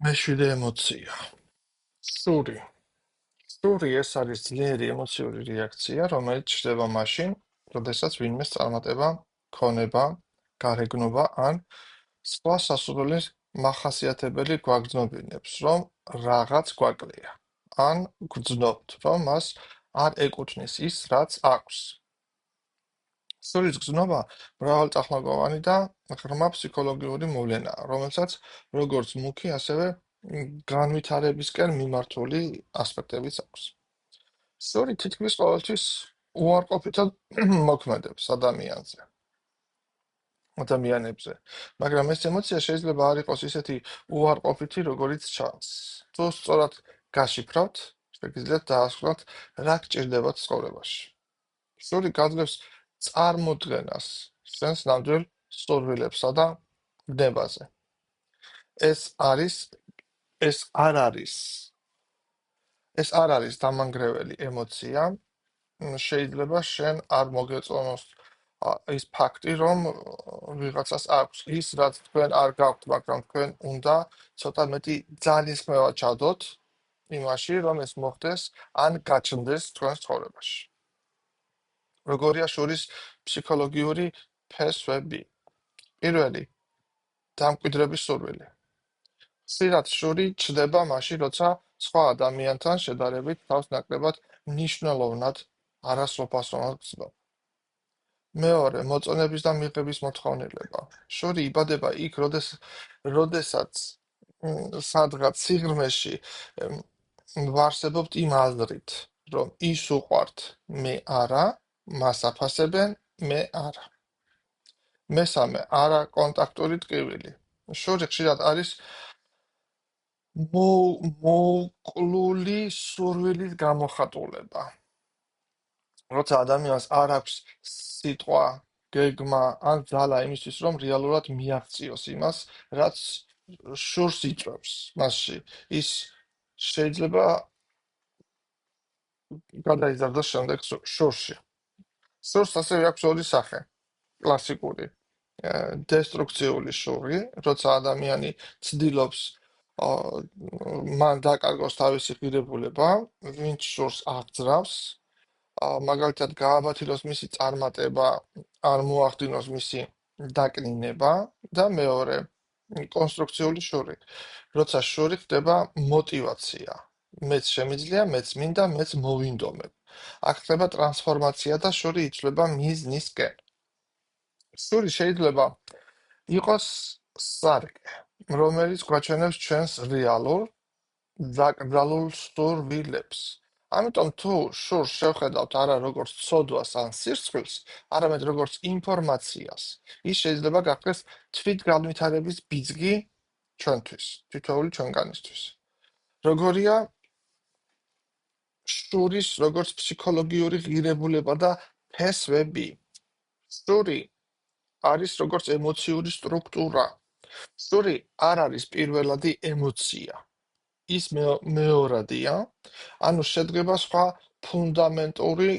მეშვიდე ემოცია. სური. სური ეს არის ძლიერი ემოციური რეაქცია, რომელიც ჩნდება მაშინ, როდესაც ვინმეს წარმატება, ქონება, გარეგნობა ან სხვა სასურველი მახასიათებელი გვაგრძნობინებს, რომ რაღაც გვაკლია. ან გრძნობთ, რომ მას არ ეკუთვნის ის, რაც აქვს. სურის გრძნობა მრავალწახნაგოვანი და ღრმა ფსიქოლოგიური მოვლენაა, რომელსაც როგორც მუქი, ასევე განვითარებისკენ მიმართული ასპექტებიც აქვს. სური თითქმის ყოველთვის უარყოფითად მოქმედებს ადამიანებზე, მაგრამ ეს ემოცია შეიძლება არ იყოს ისეთი უარყოფითი, როგორიც ჩანს. თუ სწორად გაშიფრავთ, შეგიძლიათ დაასრულოთ, რა გჭირდებათ ცხოვრებაში. სური გაძლევს წარმოდგენას sense ნამდვილ სურვილებსა და დებაზე. ეს არის ეს არ არის ეს არ არის დამანგრეველი ემოცია. შეიძლება შენ არ მოგეწონოს ის ფაქტი, რომ ვიღაცას აქვს ის, რაც თქვენ არ გაქვთ, მაგრამ თქვენ უნდა ცოტა მეტი ძალისხმევა ჩადოთ იმაში, რომ ეს მოხდეს ან გაჩნდეს თქვენ ცხოვრებაში. როგორია შურის ფსიქოლოგიური ფესვები. პირველი, დამკვიდრების სურვილი. ხშირად შური ჩნდება მაშინ, როცა სხვა ადამიანთან შედარებით თავს ნაკლებად მნიშვნელოვნად არასრულფასოვნად გრძნობს. მეორე, მოწონების და მიღების მოთხოვნილება. შური იბადება იქ, როდესაც სადღაც სიღრმეში ვარსებობთ იმ აზრით, რომ ის უყვართ, მე არა, მას აფასებენ, მე არა. მესამე, არაკონტაქტური ტკივილი. შური ხშირად არის მოუკლული სურვილის გამოხატულება. როცა ადამიანს არ აქვს სიტყვა, გეგმა ან ძალა იმისთვის, რომ რეალურად მიაღწიოს იმას, რაც შურს იწვევს მასში, ის შეიძლება გადაიზარდოს შემდეგ შურში. შურს ასევე აქვს ორი სახე. კლასიკური დესტრუქციული შური, როცა ადამიანი ცდილობს მან დაკარგოს თავისი ღირებულება, ვინც შურს აღძრავს, მაგალითად გააბათილოს მისი წარმატება, არ მოახდინოს მისი დაკნინება და მეორე კონსტრუქციული შური, როცა შური ხდება მოტივაცია. მეც შემიძლია, მეც მინდა, მეც მოვინდომებ. აქ ხდება ტრანსფორმაცია და შური იცვლება მიზნისკენ. შური შეიძლება იყოს სარკე, რომელიც გვაჩვენებს ჩვენს რეალურ დაკრძალულ სურვილებს. ამიტომ თუ შურს შევხედავთ არა როგორც ცოდვას ან სირცხვილს, არამედ როგორც ინფორმაციას, ის შეიძლება გახდეს თვითგანვითარების ბიძგი ჩვენთვის, თითოეული ჩვენგანისთვის. როგორია შურის როგორც ფსიქოლოგიური ღირებულება და ფესვები. შური არის როგორც ემოციური სტრუქტურა. შური არ არის პირველადი ემოცია. ის მეორადია, ანუ შედგება სხვა ფუნდამენტური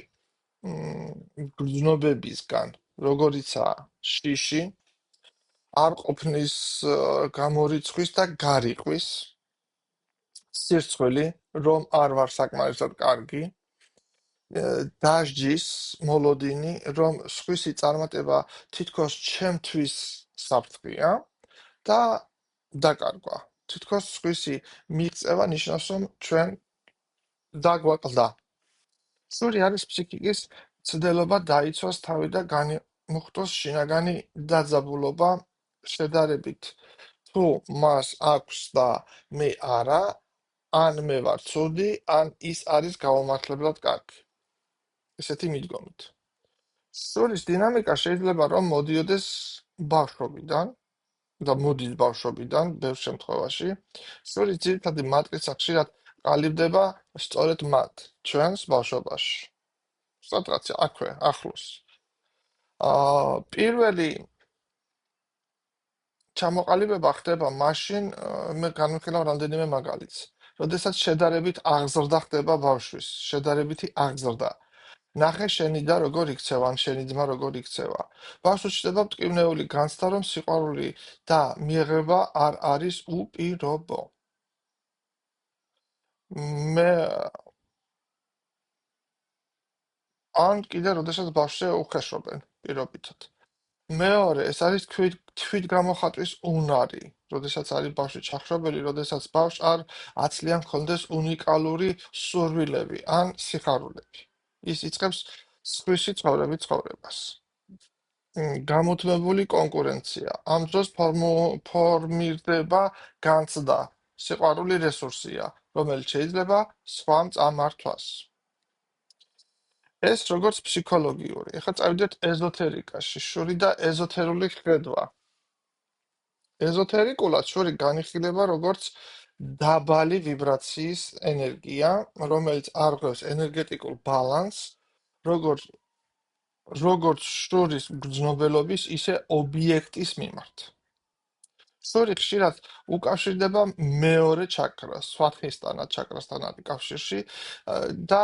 გრძნობებისგან, როგორიცაა შიში, არ ყოფნის გამორიცხვის და გარიყვის, სირცხვილი, რომ არ ვარ საკმარისად კარგი, დასჯის მოლოდინი, რომ სხვისი წარმატება თითქოს ჩემთვის საფრთხეა და დაკარგვა. თითქოს სხვისი მიღწევა ნიშნავს, რომ ჩვენ დაგვაკლდა. შური არის ფსიქიკის ცდილობა დაიცვას თავი და განიმუხტოს შინაგანი დაძაბულობა შედარებით. თუ მას აქვს და მე არა, ან მე ვარ ცუდი, ან ის არის გაუმართლებლად კარგი. ესეთი მიდგომით. შურის დინამიკა შეიძლება რომ მოდიოდეს ბავშვობიდან და მოდის ბავშვობიდან ბევრ შემთხვევაში. შურის ძირითადი მატრიცა ხშირად ყალიბდება სწორედ მათ, ჩვენს ბავშვობაში. სადღაც აქვე, ახლოს. პირველი ჩამოყალიბება ხდება მაშინ, მე განვიხილავ რამდენიმე მაგალითს. როდესაც შედარებით აღზრდა ხდება ბავშვის, შედარებითი აღზრდა. ნახე შენი და როგორ იქცევა, ან შენი ძმა როგორ იქცევა. ბავშვს ჩნდება მტკივნეული განცდა, რომ სიყვარული და მიღება არ არის უპირობო. მე ან კიდე როდესაც ბავშვზე უხეშობენ პირობითად. მეორე, ეს არის თვით გამოხატვის უნარი. როდესაც არის ბავშვი ჩახშობელი, როდესაც ბავშვს არ აცლიან ქონდეს უნიკალური სურვილები ან სიხარულები. ის იწყებს სხვისი ცხოვრებას. გამოთმებული კონკურენცია. ამ დროს ფორმირდება განცდა. სიყვარული რესურსია, რომელიც შეიძლება სხვამ წამართვას. ეს როგორც ფსიქოლოგიური. ეხლა წავიდეთ ეზოთერიკაში, შური და ეზოთერული ხედვა. ეზოთერიკულად შური განიხილება როგორც დაბალი ვიბრაციის ენერგია, რომელიც არღვევს ენერგეტიკულ ბალანსს, როგორც შურის გრძნობელობის, ისე ობიექტის მიმართ. შური ხშირად უკავშირდება მეორე ჩაკრას, სვადჰისტანა ჩაკრასთან არის კავშირში და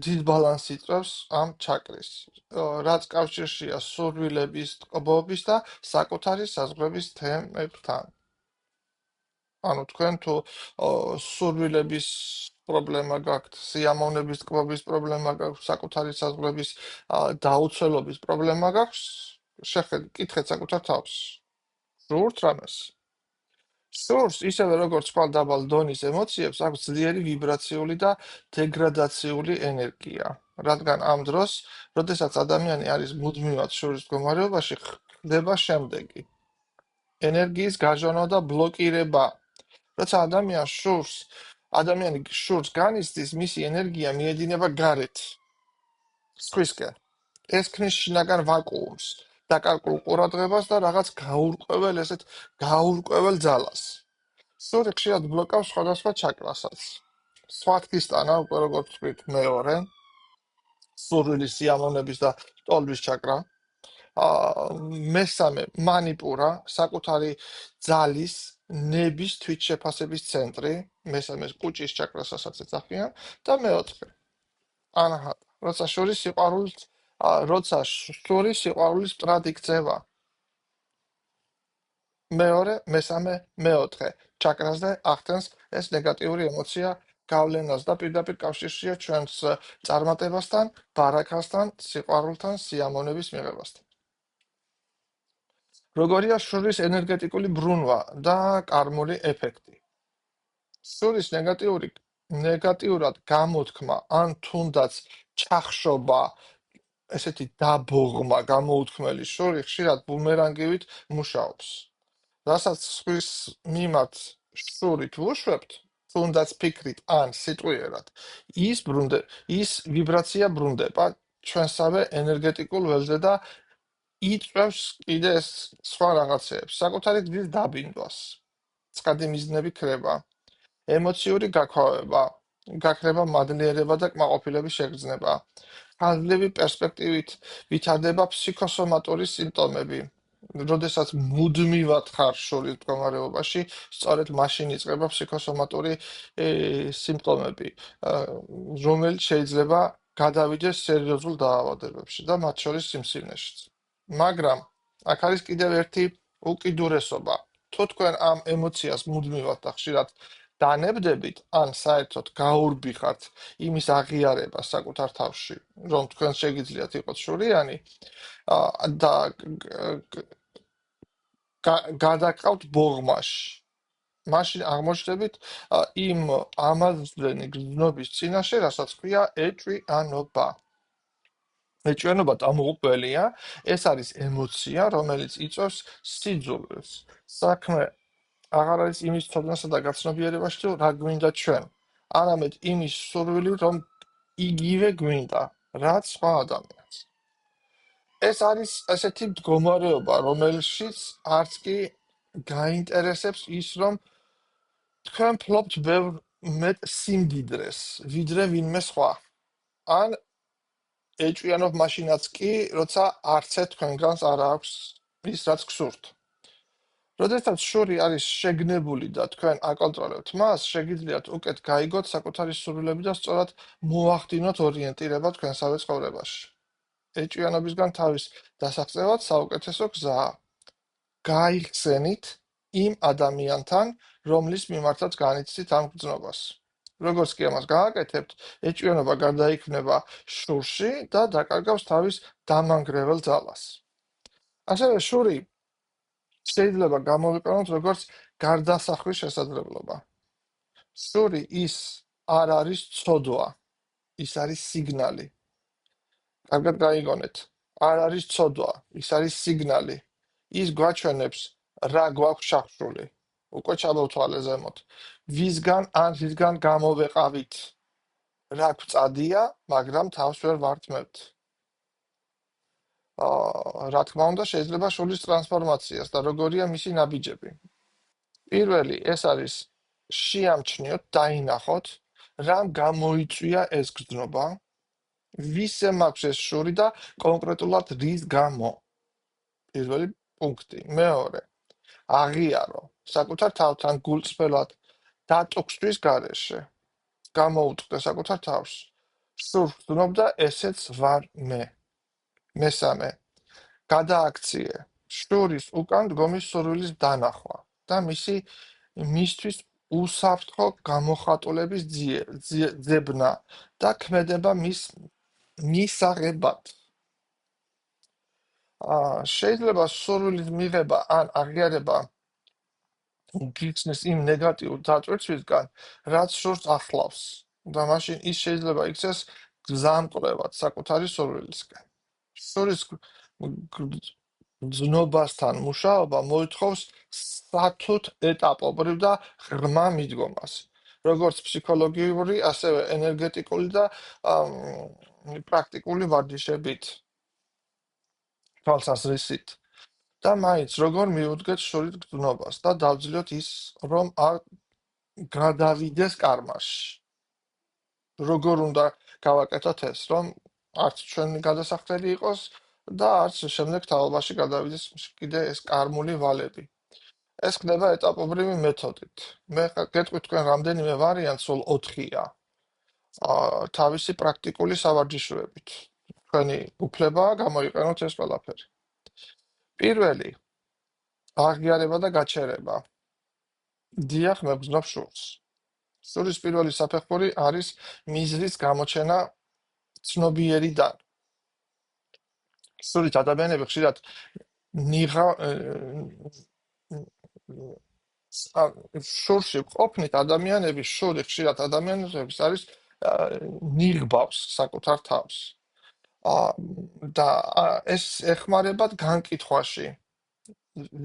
დიდ ბალანსს იწვევს ამ ჩაკრის, რაც კავშირშია სურვილების, ტკბობის და საკუთარი საზღვრების თემებთან. ანუ თქვენ თუ სურვილების პრობლემა გაქვთ, სიამოვნების ტკბობის პრობლემა გაქვთ, საკუთარი საზღვრების დაუცველობის პრობლემა გაქვთ, კითხეთ საკუთარ თავს. სურთ რამეს? სურს, ისევე როგორც სხვა დაბალ დონის ემოციებს, აქვს ძლიერი ვიბრაციული და დეგრადაციული ენერგია. რადგან ამ დროს, როდესაც ადამიანი არის მუდმივად შურის მდგომარეობაში, ხდება შემდეგი: ენერგიის გაჟონა და ბლოკირება. როცა ადამიანი შურს განიცდის, მისი ენერგია მიედინება გარეთ, სხვისკენ. ეს ქმნის შინაგან ვაკუუმს, დაკარგულ ყურადღებას და რაღაც გაურკვეველ ძალას. სური ხშირად ბლოკავს სხვადასხვა ჩაკრასაც. სვადჰისტანა, უკვე როგორც ვთქვით, მეორე, სურვილის, სიამოვნების და ტოლბის ჩაკრა. მესამე, მანიპურა, საკუთარი ძალის, ნების თვითშეფასების ცენტრი, მესამე კუჭის ჩაკრასაც ეძახიან და მეოთხე, ანაჰატა, როცა შური სიყვარულის მტრად იქცევა. მეორე, მესამე, მეოთხე ჩაკრაზე ახდენს ეს ნეგატიური ემოცია გავლენას და პირდაპირ კავშირშია ჩვენს წარმატებასთან, ბარაქასთან, სიყვარულთან, სიამოვნების მიღებასთან. როგორია შურის ენერგეტიკული ბრუნვა და კარმული ეფექტი? შურის ნეგატიურად გამოთქმა ან თუნდაც ჩახშობა, ესეთი დაბოღმა გამოუთქმელი შური ხშირად ბუმერანგივით მუშაობს. რასაც სხვის მიმართ შურით ვუშვებთ, თუნდაც ფიქრით ან სიტყვიერად, ის ვიბრაცია ბრუნდება ჩვენსავე ენერგეტიკულ ველზე და იწვევს კიდე ეს სხვა რაღაცეებს, საკუთარი გზის დაბინდვას, ცხადი მიზნები ქრება, ემოციური გაქრება, მადლიერება და კმაყოფილების შეგრძნება, ხანძლივი პერსპექტივით ვითარდება ფსიქოსომატური სიმპტომები. როდესაც მუდმივად ხარ შურის მდგომარეობაში, სწორედ მაშინ იწყება ფსიქოსომატური სიმპტომები, რომელიც შეიძლება გადავიდეს სერიოზულ დაავადებებში და მათ შორის სიმსივნეშიც. მაგრამ აქ არის კიდევ ერთი უკიდურესობა. თუ თქვენ ამ ემოციას მუდმივად და ხშირად დანებდებით, ან საერთოდ გაურბიხართ იმის აღიარებას საკუთარ თავში, რომ თქვენ შეგიძლიათ იყოს შურიანი და გადაკავთ ბოღმაში. მაშინ აღმოჩნდებით იმ ამაზრდენი გრძნობის წინაშე, რასაც ქვია ეჭვიანობა. ეჭვიანობა დამღუპველია, ეს არის ემოცია, რომელიც იწვევს სიძულვილს. საქმე აღარ არის იმის ცოდნასა და გაცნობიერებაში, თუ რა გვინდა ჩვენ, არამედ იმის სურვილი, რომ იგივე გვინდა, რაც სხვა ადამიანს. ეს არის ესეთი მდგომარეობა, რომელშიც არც კი გაინტერესებს ის, რომ თქვენ ფლობთ ბევრ მეტ სიმდიდრეს, ვიდრე ვინმე სხვა. ან ეჭვიანობ მაშინაც კი, როცა არცე თქვენგანს არ აქვს ის, რაც გსურთ. როდესაც შური არის შეგნებული და თქვენ აკონტროლებთ მას, შეგიძლიათ უკეთ გაიგოთ საკუთარი სურვილები და სწორად მოახდინოთ ორიენტირება თქვენსავე ცხოვრებაში. ეჭვიანობისგან თავის დასაღწევად საუკეთესო გზაა. გაიხსენით იმ ადამიანთან, რომლის მიმართაც განიცდით ამ გრძნობას. როგორც კი ამას გააკეთებთ, ეჭვიანობა გარდაიქმნება შურში და დაკარგავს თავის დამანგრეველ ძალას. ასევე შური შეიძლება გამოვიყენოთ როგორც გარდასახვის შესაძლებლობა. შური ის არ არის ცოდვა, ის არის სიგნალი. კარგად გაიგონეთ. არ არის ცოდვა, ის არის სიგნალი. ის გვაჩვენებს რა გვაქვს შახშული. უკვე ჩამოვთვალე ზემოთ. ვისგან ან ვისგან გამოვეყავით. რა გვწადია, მაგრამ თავს ვერ ვართმევთ. რა თქმა უნდა, შეიძლება შულის ტრანსფორმაციას და როგორია მისი ნაბიჯები. პირველი ეს არის შეამჩნიოთ, დაინახოთ, რამ გამოიწვია ეს გრძნობა, ვისზე მაქვს ეს შური და კონკრეტულად რის გამო. პირველი პუნქტი. მეორე, აღიარო საკუთარ თავთან გულწრფელად დატოქსვის გარეშე. გამოუწყდე საკუთარ თავს. სურს გრძნობდა, ესეც ვარ მე. მესამე, გადააქციე შურის უკან დგომის სურვილის დანახვა და მისთვის უსაფრთხო გამოხატულების ძებნა და ქმედება მის მისაღებად. შეიძლება სურვილის მიღება ან აღიარება გიხსნის იმ ნეგატიურ დატვირთვისგან, რაც შურს ახლავს და მაშინ ის შეიძლება იქცეს გზამკვლევად საკუთარი სურვილისკენ. შურის გრძნობასთან მუშაობა მოითხოვს სათუთ ეტაპობრივ და ღრმა მიდგომას, როგორც ფსიქოლოგიური, ასევე ენერგეტიკული და პრაქტიკული ვარჯიშებით, თვალსაზრისით. და მაინც როგორ მიუდგეთ შურის გრძნობას და დავძლიოთ ის, რომ არ გადავიდეს კარმაში. როგორ უნდა გავაკეთოთ ეს, რომ არც ჩვენი გადასახდელი იყოს და არც შემდეგ თაობაში გადავიდეს კიდე ეს კარმული ვალები. ეს ხდება ეტაპობრივი მეთოდით. მე გეტყვით თქვენ რამდენიმე ვარიანტს, სულ 4-ია. თავისი პრაქტიკული სავარჯიშოებით. თქვენი უფლებაა გამოიყენოთ ეს ყველაფერი. პირველი, აღიარება და გაჩერება. დიახ, მე გრძნობ შურს. შურის პირველი საფეხური არის მიზრის გამოჩენა ცნობიერიდან. შურით ადამიანები ხშირად შურში ყოფნით ადამიანების შური ხშირად ადამიანების არის ნიღბავს საკუთარ თავს. და ეს ეხმარებათ განკითხვაში.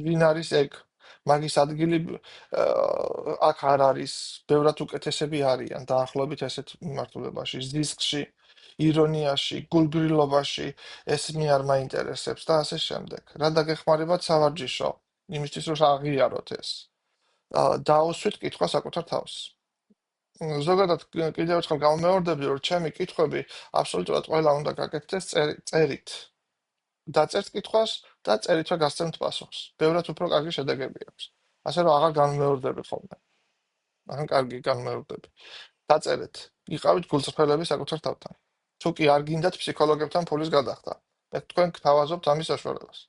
ვინ არის ეგ? მაგის ადგილი აქ არ არის, ბევრად უკეთესები არიან დაახლოებით ესეთ მიმართულებაში, ზისკში, ირონიაში, გულგრილობაში, ეს მე არ მაინტერესებს და ასე შემდეგ. რა დაგეხმარებათ სავარჯიშო? იმისთვის რომ აღიაროთ ეს. დაუსვით კითხვა საკუთარ თავს. ზოგადად კიდევ ერთხელ გამომეორდები, რომ ჩემი კითხვები აბსოლუტურად ყველა უნდა გაკეთდეს წერით. დაწერთ კითხვას და წერითვე გასცემთ პასუხს. ბევრად უფრო კარგი შედეგები აქვს. ასე რომ აღარ გამომეორდები ხოლმე. ან კარგი გამომეორდები. დაწერეთ. იყავით გულწრფელები საკუთარ თავთან. თუ კი არ გინდათ ფსიქოლოგებთან ფულის გადახდა. მე თქვენ გთავაზობთ ამის საშუალებას.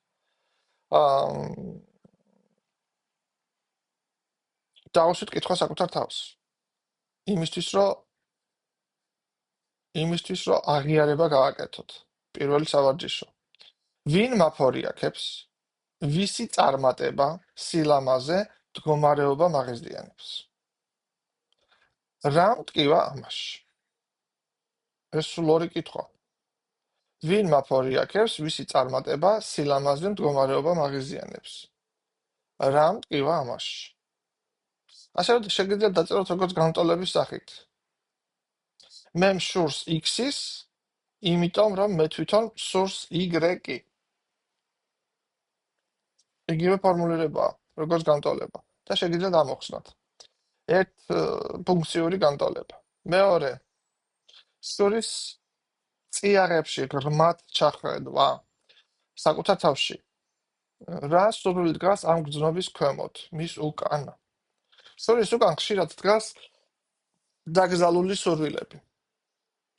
დაუსვით კითხვა საკუთარ თავს. იმისთვის რომ აღიარება გააკეთოთ. პირველი სავარჯიშო. ვინ მაფორიაქებს? ვისი წარმატება, სილამაზე, მდგომარეობა მაღიზიანებს? რა მტკივა ამაში? ეს სულ ორი კითხვა. ვინ მაფორიაქებს? ვისი წარმატება, სილამაზე, მდგომარეობა მაღიზიანებს? რა მტკივა ამაში? ასე რომ შეგიძლიათ დაწეროთ როგორც განტოლების სახით. მე მშურს X-ის, იმიტომ რომ მე თვითონ სურს Y-ი. იგივე ფორმულირებაა, როგორც განტოლება და შეგიძლიათ ამოხსნათ. ერთ ფუნქციური განტოლება. მეორე, სურის წიაღებში ღრმად ჩახედვა საკუთარ თავში. რა სურვილი დგას ამ გრძნობის ქვემოთ, მის უკან. სურის უკან ხშირად დგას დაკრძალული სურვილები.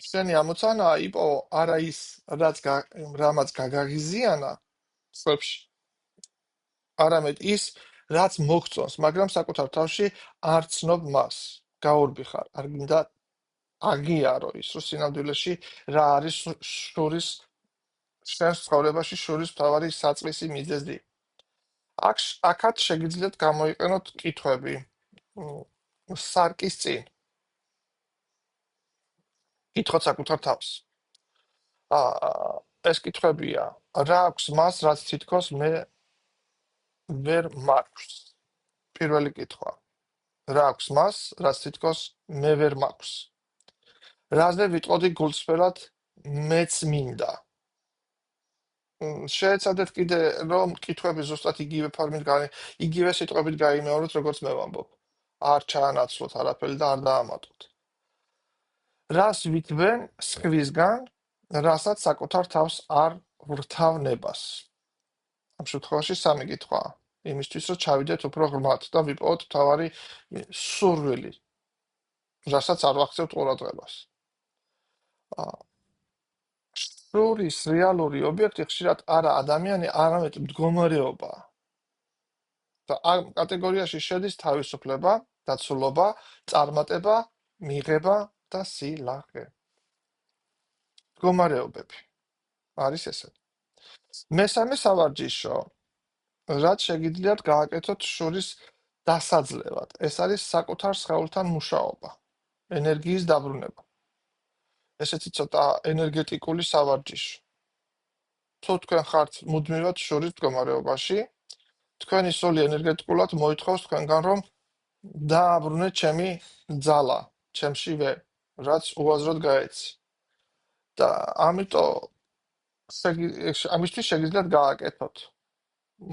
შენი ამოცანაა იპოვო არა ის, რამაც გაგაღიზიანა სხვებში, არამედ ის, რაც მოგწონს, მაგრამ საკუთარ თავში არ ცნობ მას. გაურბიხარ, არ გინდა აღიარო ის, რომ სინამდვილეში რა არის შურის შენს ცხოვრებაში შურის მთავარი საწყისი მიზეზი. აქაც შეგიძლიათ გამოიყენოთ კითხვები სარკის წინ. კითხოთ საკუთარ თავს. ეს კითხვებია, რა აქვს მას, რაც თითქოს მე ვერ მაქვს? პირველი კითხვა. რა აქვს მას, რაც თითქოს მე ვერ მაქვს? რაზე ვიტყოდი გულსფერად მეც მინდა? შეეცადეთ კიდე რომ კითხვები ზუსტად იგივე სიტყვებით გაიმეოროთ, როგორც მე ვამბობ. არ ჩაანაცვლოთ არაფერი და არ დაამატოთ. რას ვითბენ სხვისგან, რასაც საკუთარ თავს არ ვრთავნებას? ამ შემთხვევაში სამი კითხვაა. იმისთვის რომ ჩავიდეთ უფრო ღრმად და ვიპოვოთ მთავარი სურვილი, რასაც არ ვახცევთ ყურადღებას. შურის რეალური ობიექტი ხშირად არა ადამიანი, არამედ მდგომარეობაა. და ამ კატეგორიაში შედის თავისუფლება, დაცულობა, წარმატება, მიღება და სილაღე. მდგომარეობები არის ესე. მესამე სავარჯიშო, რაც შეგიძლიათ გააკეთოთ შურის დასაძლევად. ეს არის საკუთარ სხეულთან მუშაობა, ენერგიის დაბრუნება. ესეთი ცოტა ენერგეტიკული სავარჯიში. თუ თქვენ ხართ მუდმივად შურის მდგომარეობაში, თქვენი სული ენერგეტიკულად მოითხოვს თქვენგან, რომ დააბრუნეთ ჩემი ძალა, ჩემშივე, რაც უაზროდ გაეცი. და ამისთვის შეგიძლიათ გააკეთოთ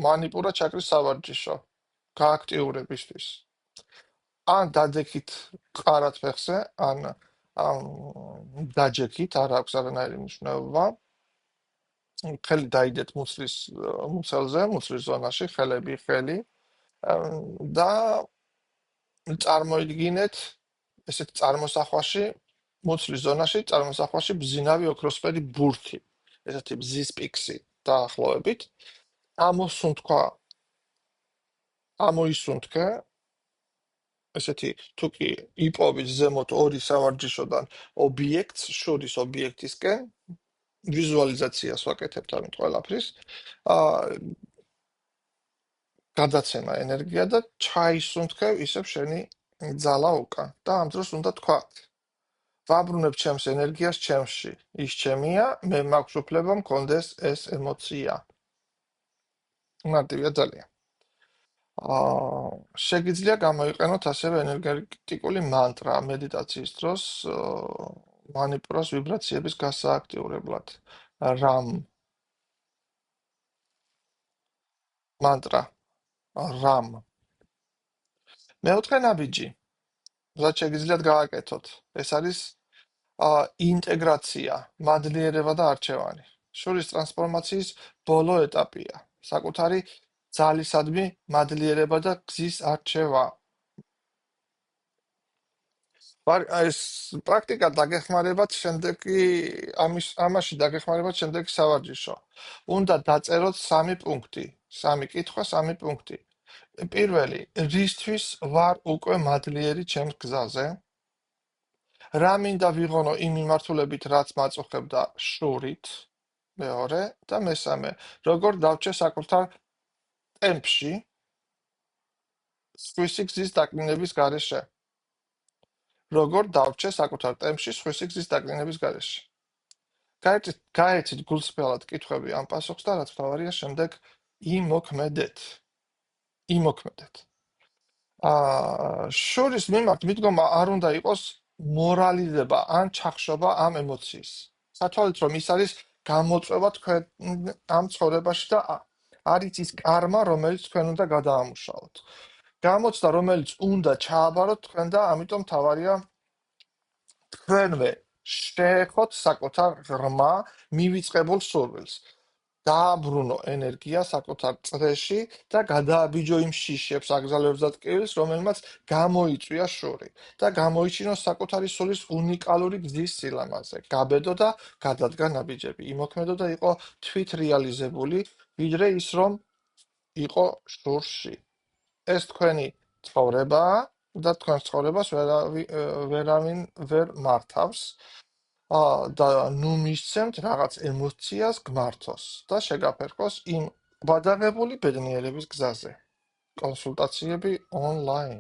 მანიპურა ჩაკრის სავარჯიშო, გააქტიურებისთვის. ან დადექით ყარად ფეხზე, ან დაჯექით, არ აქვს არანაირი მნიშვნელობა. ხელი დაიდეთ მუცელზე, მუცლის ზონაში, ხელები ხელი და წარმოიდგინეთ ესეთ წარმოსახვაში, მუცლის ზონაში წარმოსახვაში ბზინავი ოქროსფერი ბურთი, ესეთი ბზის პიქსი დაახლოებით. ამოისუნთქე ესეთი თუკი იპოვით ზემოთ ორი სავარჯიშოდან ობიექტს, შურის ობიექტისკენ, ვიზუალიზაციას ვაკეთებთ ამით ყველაფრის, გადაცემა ენერგია და ჩაისუნთქევ ისევ შენი ძალა უკან და ამ დროს უნდა თქვათ ვაბრუნებ ჩემს ენერგიას ჩემში, ის ჩემია, მე მაქვს უფლება მქონდეს ეს ემოცია. მარტივია ძალიან. შეგიძლია გამოიყენოთ ასევე ენერგეტიკული მანტრა მედიტაციის დროს მანიპურას ვიბრაციების გასააქტიურებლად. რამ მანტრა რამ. მეოთხე ნაბიჯი, რაც შეგიძლიათ გააკეთოთ, ეს არის ინტეგრაცია, მადლიერება და არჩევანი. შურის ტრანსფორმაციის ბოლო ეტაპია. საკუთარი ძალისადმი მადლიერება და გზის არჩევა. ეს პრაქტიკა დაგეხმარებათ შემდეგი ამაში დაგეხმარებათ შემდეგი სავარჯიშო. უნდა დაწეროთ 3 პუნქტი, 3 კითხვა, 3 პუნქტი. პირველი, რისთვის ვარ უკვე მადლიერი ჩემს გზაზე? რა მინდა ვიღონო იმ მიმართულებით, რაც მაწუხებდა შურით? მეორე და მესამე, როგორ დავჭე საკუთარ ტემპში სხვისი გზის დაკნინების გარეშე? როგორ დავჭე საკუთარ ტემპში სხვისი გზის დაკნინების გარეშე? გაეცით გულსფრად კითხვები ამ პასუხს და რაც მთავარია შემდეგ იმოქმედეთ. შურის მიმართ მიდგომა არ უნდა იყოს მორალიზება ან ჩახშობა ამ ემოციის. სათვალით რომ ის არის გამოწვევა თქვენ ამ ცხოვრებაში და არის ის კარმა, რომელიც თქვენ უნდა გადაამუშავოთ. გამოცდა, რომელიც უნდა ჩააბაროთ თქვენ და ამიტომ თავარია თქვენვე შეეხოთ საკუთარ ღრმა მივიწყებულ სურვილს. დააბრუნო ენერგია საკუთარ წრეში და გადააბიჯო იმ შიშებს, აგზალებებს და ტკივილს, რომელმაც გამოიწვია შური და გამოიჩინო საკუთარი სულის უნიკალური გზის სილამაზე. გაბედო და გადადგა ნაბიჯები. იმოქმედო და იყო თვითრეალიზებული, ვიდრე ის რომ იყო შურში. ეს თქვენი ცხოვრებაა და თქვენ ცხოვრებას ვერავინ ვერ მართავს. და ნუ მისცემთ რაღაც ემოციას გმართოს და შეგაფერხოს იმ ბადაღებული ბედნიერების გზაზე. კონსულტაციები ონლაინ.